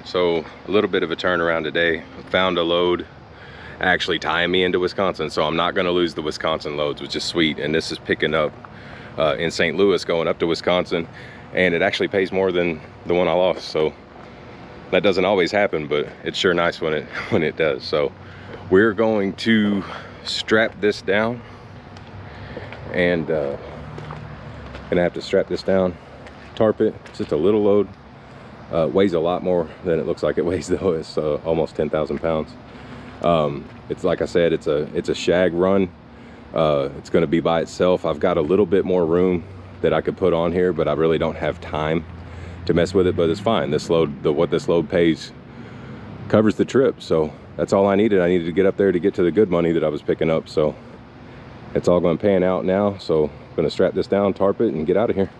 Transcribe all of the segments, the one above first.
So a little bit of a turnaround today. Found a load actually tying me into Wisconsin, so I'm not going to lose the Wisconsin loads, which is sweet. And this is picking up in St. Louis going up to Wisconsin, and it actually pays more than the one I lost. So that doesn't always happen, but it's sure nice when it does. So we're going to strap this down, and gonna have to strap this down, tarp it. It's just a little load. Weighs a lot more than it looks like it weighs though. It's almost 10,000 pounds. It's like I said, it's a shag run. It's going to be by itself. I've got a little bit more room that I could put on here, but I really don't have time to mess with it. But it's fine. This load, what this load pays, covers the trip. So that's all I needed. I needed to get up there to get to the good money that I was picking up. So it's all going to pan out now. So I'm going to strap this down, tarp it, and get out of here.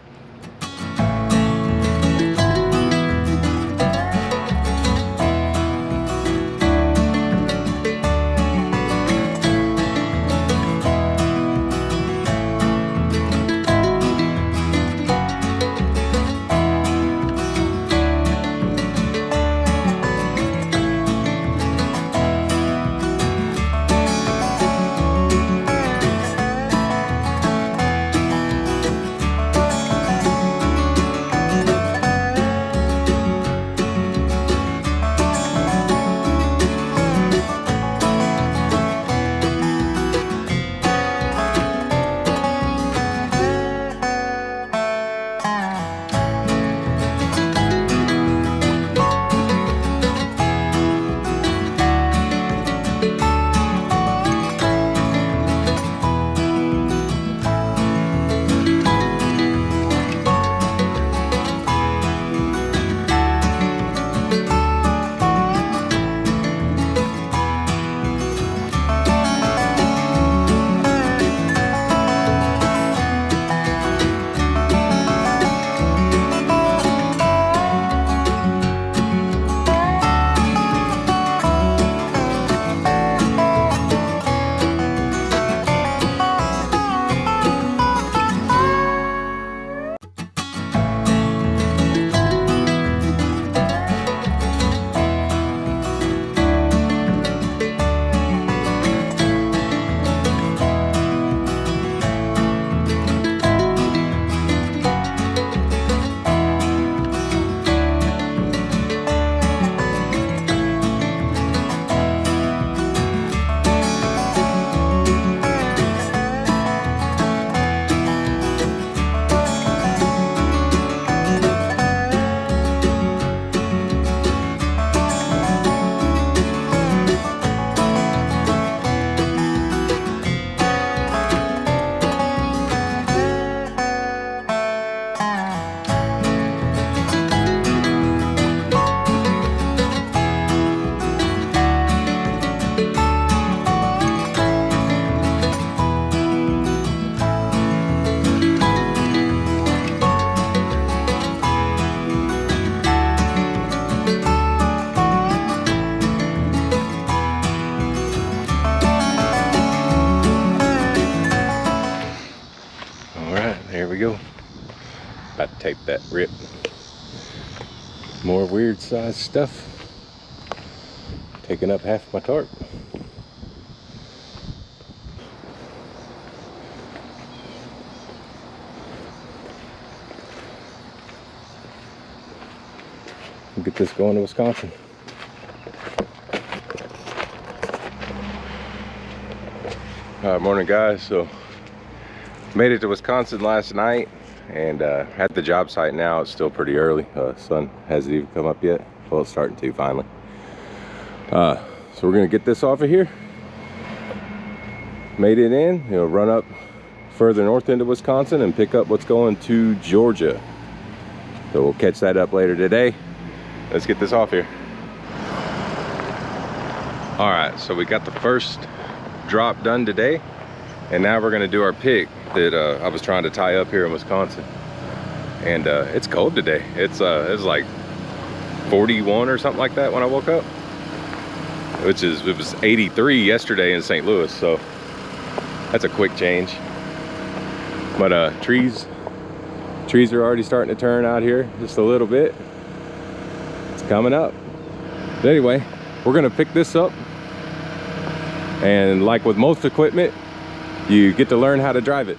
Go. About to tape that rip. More weird size stuff. Taking up half my tarp. We'll get this going to Wisconsin. Morning guys. So made it to Wisconsin last night, and at the job site now. It's still pretty early. Sun hasn't even come up yet. Well, it's starting to finally. So we're gonna get this off of here. Made it in. Run up further north into Wisconsin and pick up what's going to Georgia. So we'll catch that up later today. Let's get this off here. All right, so we got the first drop done today, and now we're gonna do our pick that I was trying to tie up here in Wisconsin. And it's cold today. It was like 41 or something like that when I woke up, it was 83 yesterday in St. Louis, so that's a quick change. But trees are already starting to turn out here just a little bit. It's coming up. But anyway, we're gonna pick this up, and like with most equipment, you get to learn how to drive it.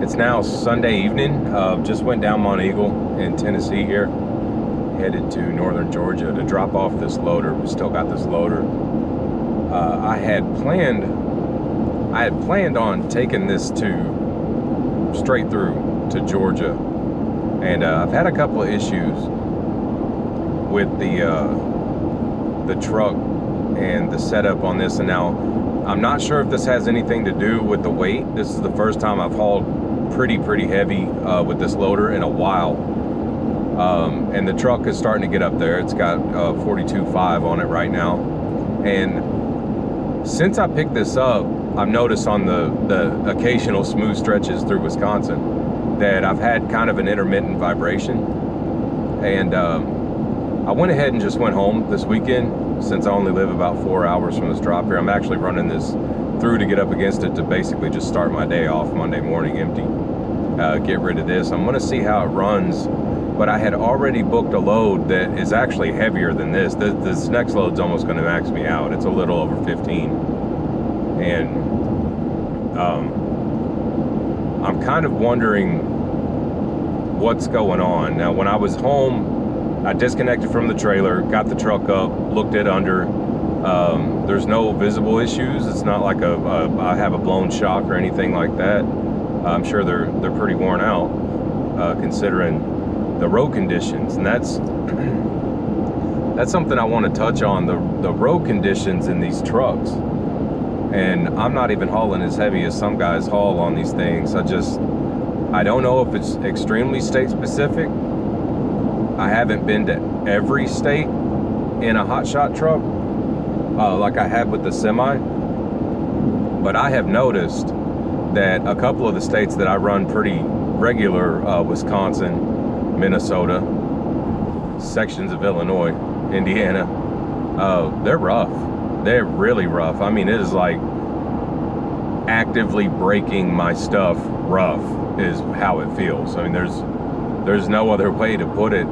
It's now Sunday evening. Just went down Mount Eagle in Tennessee here, headed to northern Georgia to drop off this loader. We still got this loader. I had planned on taking this straight through to Georgia, and I've had a couple of issues with the truck and the setup on this, and now I'm not sure if this has anything to do with the weight. This is the first time I've hauled pretty heavy with this loader in a while, and the truck is starting to get up there. It's got 42.5 on it right now, and since I picked this up, I've noticed on the occasional smooth stretches through Wisconsin that I've had kind of an intermittent vibration, and I went ahead and just went home this weekend. Since I only live about 4 hours from this drop here, I'm actually running this through to get up against it to basically just start my day off Monday morning empty. Get rid of this. I'm gonna see how it runs, but I had already booked a load that is actually heavier than this. This next load's almost gonna max me out. It's a little over 15. And I'm kind of wondering what's going on. Now, when I was home, I disconnected from the trailer, got the truck up, looked it under. There's no visible issues. It's not like I have a blown shock or anything like that. I'm sure they're pretty worn out, considering the road conditions, and that's something I want to touch on, the road conditions in these trucks. And I'm not even hauling as heavy as some guys haul on these things. I don't know if it's extremely state specific. I haven't been to every state in a HOTSHOT truck like I have with the semi, but I have noticed that a couple of the states that I run pretty regular, Wisconsin, Minnesota, sections of Illinois, Indiana, they're rough. They're really rough. I mean, it is like actively breaking my stuff rough is how it feels. I mean, there's no other way to put it.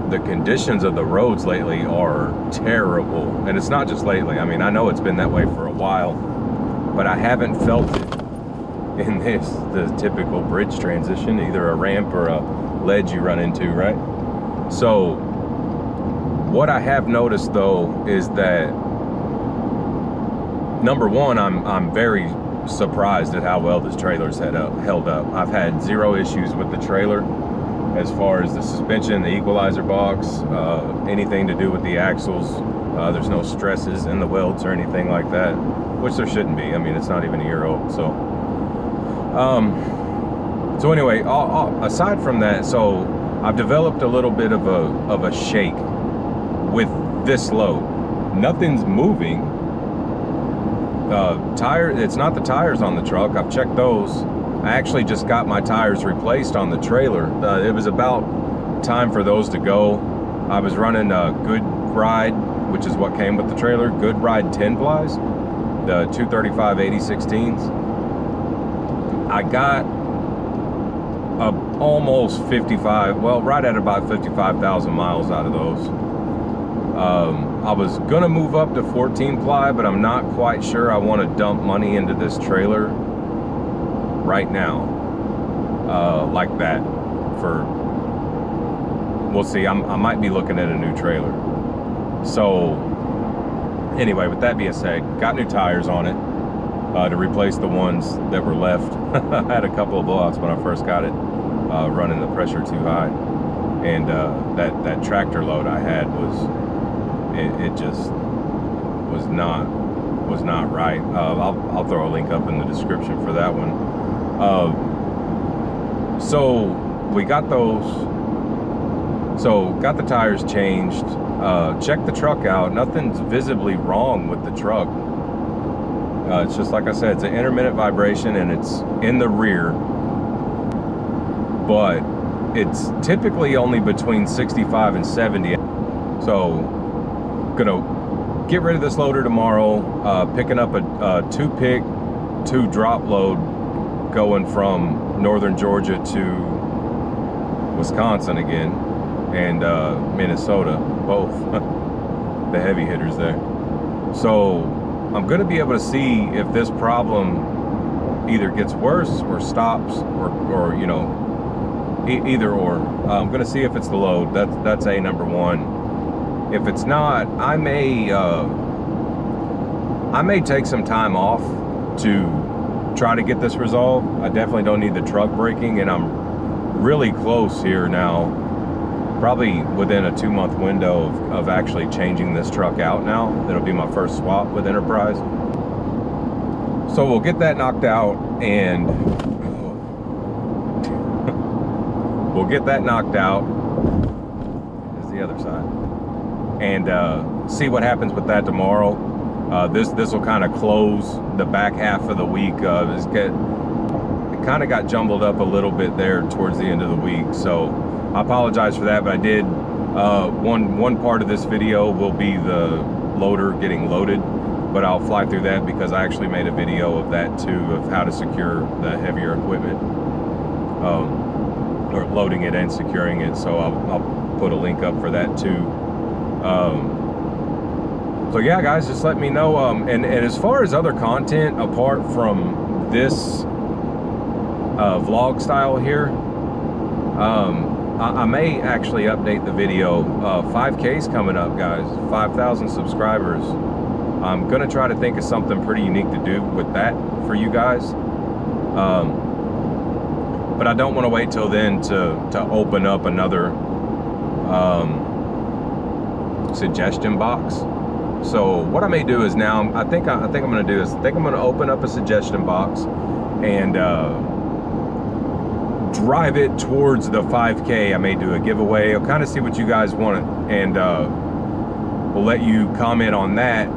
The conditions of the roads lately are terrible, and it's not just lately. I mean, I know it's been that way for a while, but I haven't felt it in the typical bridge transition, either a ramp or a ledge you run into, right? So what I have noticed though is that, number one, I'm very surprised at how well this trailer's held up. I've had zero issues with the trailer as far as the suspension, the equalizer box, anything to do with the axles. There's no stresses in the welds or anything like that, which there shouldn't be. I mean, it's not even a year old. So anyway, aside from that, so I've developed a little bit of a shake with this load. Nothing's moving. It's not the tires on the truck. I've checked those. I actually just got my tires replaced on the trailer. It was about time for those to go. I was running a Good Ride, which is what came with the trailer, Good Ride 10 plies, the 235 80/16s. I got almost 55, well, right at about 55,000 miles out of those. I was gonna move up to 14 ply, but I'm not quite sure I want to dump money into this trailer right now, like that. We'll see. I might be looking at a new trailer. So anyway, with that being said, got new tires on it to replace the ones that were left. I had a couple of blowouts when I first got it, running the pressure too high, and that tractor load I had it just was not right. I'll throw a link up in the description for that one. So we got those. So got the tires changed. Checked the truck out. Nothing's visibly wrong with the truck. It's just like I said, it's an intermittent vibration and it's in the rear, but it's typically only between 65 and 70. So gonna get rid of this loader tomorrow, picking up a 2-pick 2-drop load going from northern Georgia to Wisconsin again, and Minnesota, both the heavy hitters there. So I'm gonna be able to see if this problem either gets worse or stops, or you know, either or. I'm gonna see if it's the load. That's a number one. If it's not, I may take some time off to try to get this resolved. I definitely don't need the truck breaking, and I'm really close here now, probably within a 2-month window of actually changing this truck out now. It'll be my first swap with Enterprise. So we'll get that knocked out, and we'll get that knocked out. There's the other side. And see what happens with that tomorrow. This will kind of close the back half of the week. It kind of got jumbled up a little bit there towards the end of the week, so I apologize for that. But I did one part of this video will be the loader getting loaded, but I'll fly through that because I actually made a video of that too, of how to secure the heavier equipment, or loading it and securing it. So I'll put a link up for that too. So yeah, guys, just let me know. And as far as other content apart from this vlog style here, I may actually update the video. 5K's coming up, guys. 5,000 subscribers. I'm gonna try to think of something pretty unique to do with that for you guys. But I don't want to wait till then to open up another suggestion box. So what I may do is now, I think I'm going to do is, I'm going to open up a suggestion box and drive it towards the 5K. I may do a giveaway. I'll kind of see what you guys want, and we'll let you comment on that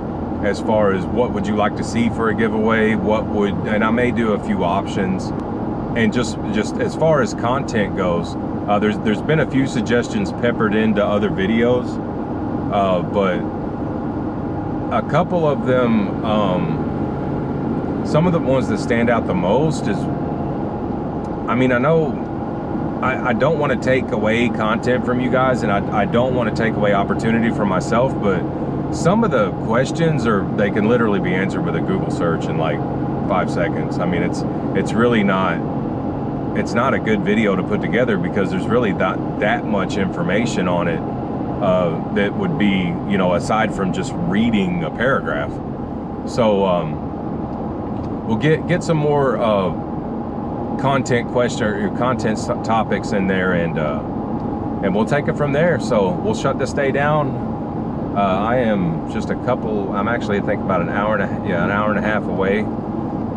as far as what would you like to see for a giveaway, and I may do a few options. And just as far as content goes, there's been a few suggestions peppered into other videos, but a couple of them, some of the ones that stand out the most is, I mean, I know I don't want to take away content from you guys, and I don't want to take away opportunity for myself, but some of the questions they can literally be answered with a Google search in like 5 seconds. I mean, it's really not, it's not a good video to put together because there's really not that much information on it that would be, you know, aside from just reading a paragraph. So we'll get some more content topics in there, and we'll take it from there. So we'll shut this day down. I am just I'm actually, I think, about an hour and a half away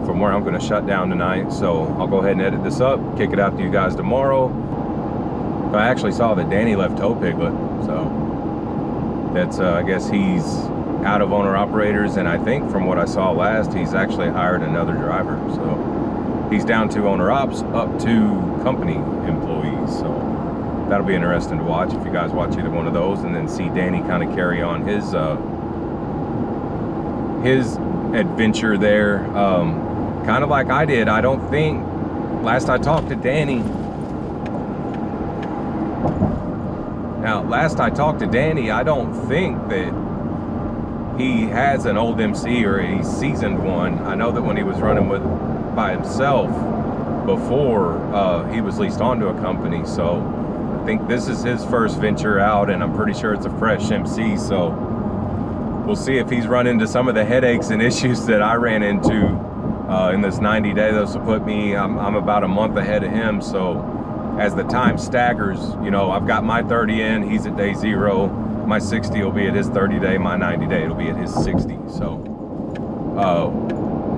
from where I'm going to shut down tonight. So I'll go ahead and edit this up, kick it out to you guys tomorrow. I actually saw that Danny left Tow Piglet, so that's I guess he's out of owner operators, and I think from what I saw last, he's actually hired another driver. So he's down to owner ops, up to company employees. So that'll be interesting to watch if you guys watch either one of those, and then see Danny kind of carry on his adventure there, kind of like I did. I don't think, last I talked to Danny, Now, last I talked to Danny, I don't think that he has an old MC or a seasoned one. I know that when he was running by himself before, he was leased onto a company, so I think this is his first venture out, and I'm pretty sure it's a fresh MC, so we'll see if he's run into some of the headaches and issues that I ran into in this 90 day. This will put me, I'm about a month ahead of him, so as the time staggers, you know, I've got my 30 in, he's at day 0, my 60 will be at his 30 day, my 90 day it'll be at his 60, so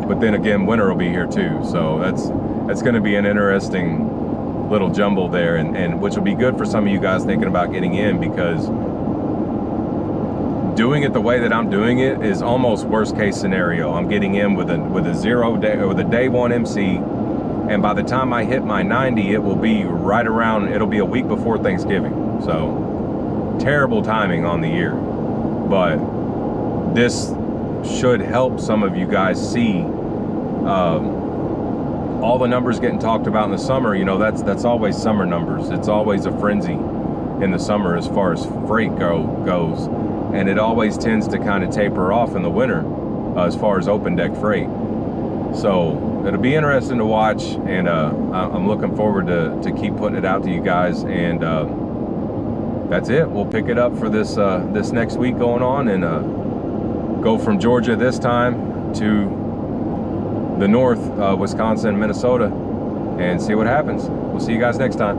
but then again, winter will be here too, so that's going to be an interesting little jumble there, and which will be good for some of you guys thinking about getting in, because doing it the way that I'm doing it is almost worst case scenario. I'm getting in with a 0 day or with a day 1 MC, and by the time I hit my 90, it will be right around, it'll be a week before Thanksgiving. So terrible timing on the year, but this should help some of you guys see all the numbers getting talked about in the summer. You know, that's always summer numbers. It's always a frenzy in the summer as far as freight goes, and it always tends to kind of taper off in the winter as far as open deck freight. So it'll be interesting to watch, and I'm looking forward to keep putting it out to you guys, and that's it. We'll pick it up for this this next week going on, and go from Georgia this time to the north, Wisconsin, Minnesota, and see what happens. We'll see you guys next time.